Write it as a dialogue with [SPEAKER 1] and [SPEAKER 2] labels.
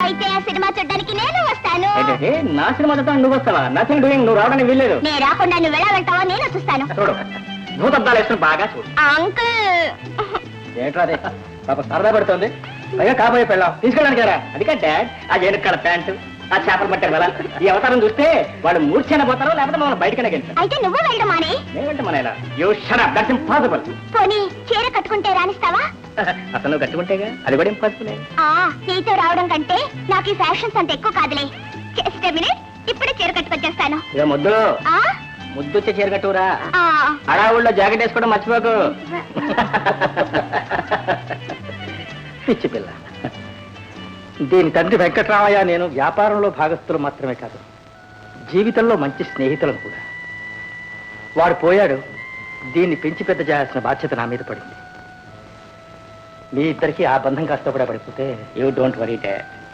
[SPEAKER 1] అయితే ఆ సినిమా చూడడానికి నేను వస్తాను.
[SPEAKER 2] నా సినిమా చూడటానికి నువ్వు వస్తావా? Nothing doing. నువ్వు రావడానికి వీల్లేదు.
[SPEAKER 1] నేను రాకుండా నువ్వు ఎలా వెళ్తావో నేను చూస్తాను.
[SPEAKER 2] చూడు, భూతద్దాలు వేసుకుని బాగా చూడు.
[SPEAKER 1] అంకుల్
[SPEAKER 2] ఏంట్రా అదే పాప సరదా పడుతుంది. పైగా కాబోయే పెళ్ళాం తీసుకెళ్ళడానికి రా. అది డాడ్ ఆ ఏనుక్కల ప్యాంటు ఆ చేపలు పట్టారు కదా, ఈ అవతారం చూస్తే వాళ్ళు మూర్ఛన పోతారో లేకపోతే మమ్మల్ని బయటకనే గెలుస్తారు.
[SPEAKER 1] అయితే నువ్వు వెళ్ళమానే.
[SPEAKER 2] నేను వెంట మన you shut up, that's impossible.
[SPEAKER 1] పోనీ చీర కట్టుకుంటే రానిస్తావా?
[SPEAKER 2] అసలు నువ్వు కట్టుకుంటేగా, అది కూడా ఇంపాసిబుల్.
[SPEAKER 1] నీతో రావడం కంటే నాకు ఈ ఫ్యాషన్స్ అంత ఎక్కువ కాదులే. జస్ట్ మినిట్, ఇప్పుడే చీర కట్టుకొచ్చేస్తాను.
[SPEAKER 2] ఇక ముద్దులు ముద్దొచ్చే చీర కట్టురా. అడావుల్లో జాకెట్ వేసుకోవడం మర్చిపోకు. పిచ్చి పిల్ల. దీని తండ్రి వెంకట్రామయ్య నేను వ్యాపారంలో భాగస్థులు మాత్రమే కాదు, జీవితంలో మంచి స్నేహితులను కూడా. వాడు పోయాడు, దీన్ని పెంచి పెద్ద చేయాల్సిన బాధ్యత నా మీద పడింది. మీ ఇద్దరికి ఆ బంధం కాస్త కూడా పడిపోతే యూ డోంట్ వరీ డాడ్.